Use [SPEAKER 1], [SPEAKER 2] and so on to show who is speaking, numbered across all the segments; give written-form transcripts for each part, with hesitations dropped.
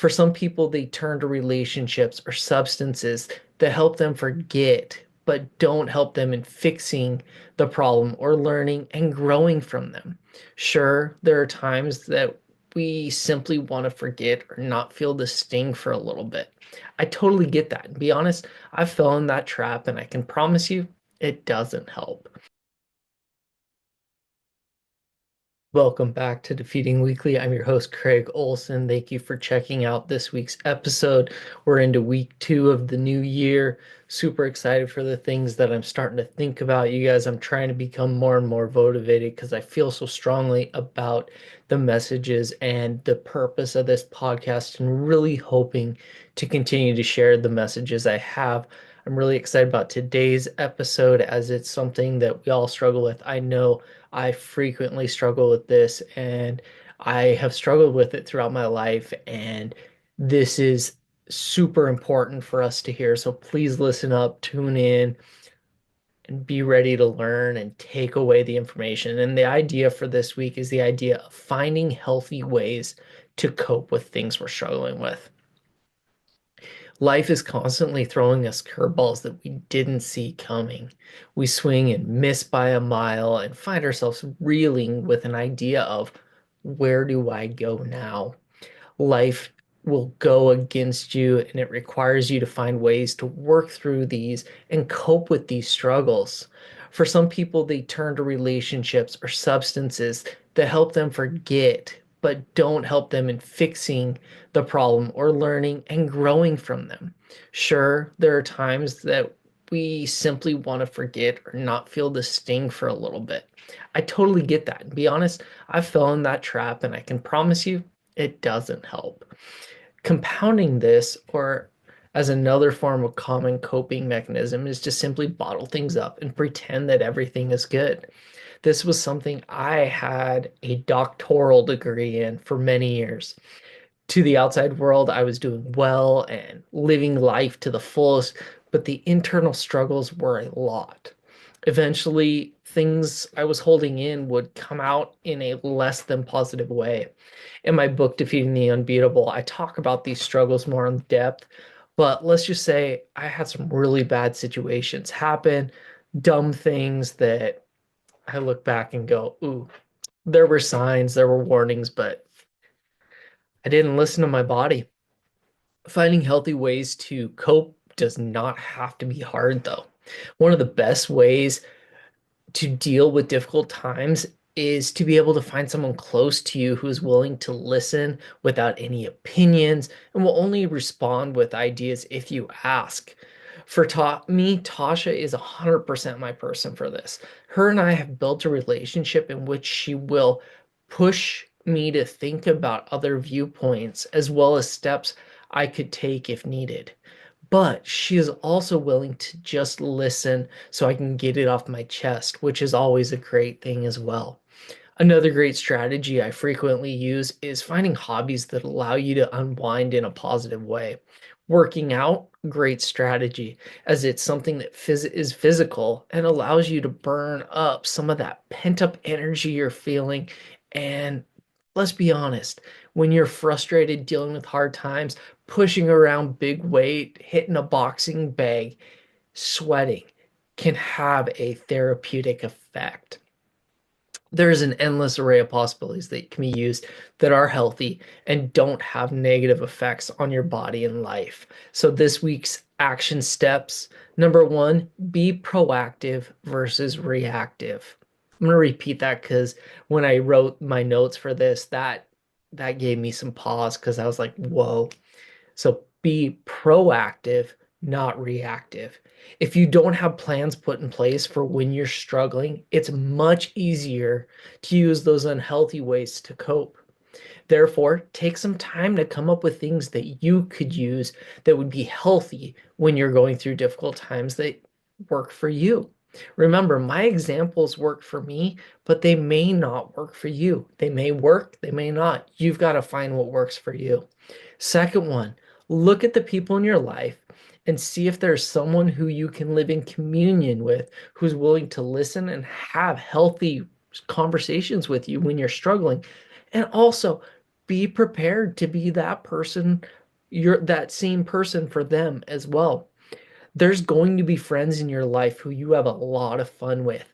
[SPEAKER 1] For some people, they turn to relationships or substances that help them forget, but don't help them in fixing the problem or learning and growing from them. Sure, there are times that we simply want to forget or not feel the sting for a little bit. I totally get that. And be honest, I fell in that trap, and I can promise you it doesn't help. Welcome back to Defeating Weekly. I'm your host, Craig Olson. Thank you for checking out this week's episode. We're into week 2 of the new year. Super excited for the things that I'm starting to think about. You guys, I'm trying to become more and more motivated because I feel so strongly about the messages and the purpose of this podcast, and really hoping to continue to share the messages I have. I'm really excited about today's episode as it's something that we all struggle with. I know I frequently struggle with this, and I have struggled with it throughout my life, and this is super important for us to hear. So please listen up, tune in, and be ready to learn and take away the information. And the idea for this week is the idea of finding healthy ways to cope with things we're struggling with. Life is constantly throwing us curveballs that we didn't see coming. We swing and miss by a mile and find ourselves reeling with an idea of, where do I go now? Life will go against you, and it requires you to find ways to work through these and cope with these struggles. For some people, they turn to relationships or substances that help them forget, but don't help them in fixing the problem or learning and growing from them. Sure, there are times that we simply want to forget or not feel the sting for a little bit. I totally get that. And be honest, I fell in that trap, and I can promise you it doesn't help. Compounding this, or as another form of common coping mechanism, is to simply bottle things up and pretend that everything is good. This was something I had a doctoral degree in for many years. To the outside world, I was doing well and living life to the fullest, but the internal struggles were a lot. Eventually, things I was holding in would come out in a less than positive way. In my book, Defeating the Unbeatable, I talk about these struggles more in depth, but let's just say I had some really bad situations happen, dumb things that I look back and go, ooh, there were signs, there were warnings, but I didn't listen to my body. Finding healthy ways to cope does not have to be hard, though. One of the best ways to deal with difficult times is to be able to find someone close to you who is willing to listen without any opinions and will only respond with ideas if you ask. For me, Tasha is 100% my person for this. Her and I have built a relationship in which she will push me to think about other viewpoints as well as steps I could take if needed. But she is also willing to just listen so I can get it off my chest, which is always a great thing as well. Another great strategy I frequently use is finding hobbies that allow you to unwind in a positive way. Working out, great strategy, as it's something that is physical and allows you to burn up some of that pent up energy you're feeling. And let's be honest, when you're frustrated dealing with hard times, pushing around big weight, hitting a boxing bag, sweating can have a therapeutic effect. There's an endless array of possibilities that can be used that are healthy and don't have negative effects on your body and life. So, this week's action steps: number one, be proactive versus reactive. I'm going to repeat that because when I wrote my notes for this, that gave me some pause because I was like, whoa. So be proactive, not reactive. If you don't have plans put in place for when you're struggling, it's much easier to use those unhealthy ways to cope. Therefore, take some time to come up with things that you could use that would be healthy when you're going through difficult times that work for you. Remember, my examples work for me, but they may not work for you. They may work, they may not. You've got to find what works for you. Second one, look at the people in your life and see if there's someone who you can live in communion with, who's willing to listen and have healthy conversations with you when you're struggling. And also, be prepared to be that person. You're that same person for them as well. There's going to be friends in your life who you have a lot of fun with,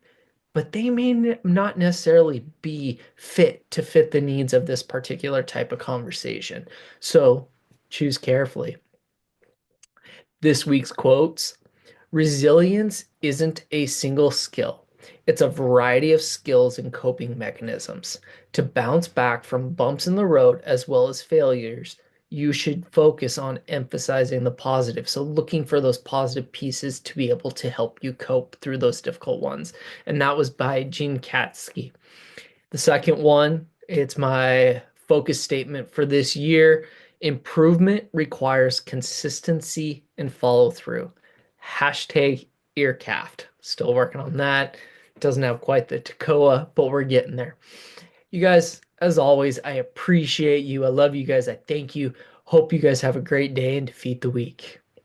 [SPEAKER 1] but they may not necessarily be fit to fit the needs of this particular type of conversation. So choose carefully. This week's quotes: resilience isn't a single skill. It's a variety of skills and coping mechanisms. To bounce back from bumps in the road as well as failures, you should focus on emphasizing the positive. So, looking for those positive pieces to be able to help you cope through those difficult ones. And that was by Gene Katsky. The second one, it's my focus statement for this year. Improvement requires consistency and follow through. Hashtag earcaft. Still working on that. Doesn't have quite the Tekoa, but we're getting there. You guys, as always, I appreciate you. I love you guys. I thank you. Hope you guys have a great day and defeat the week.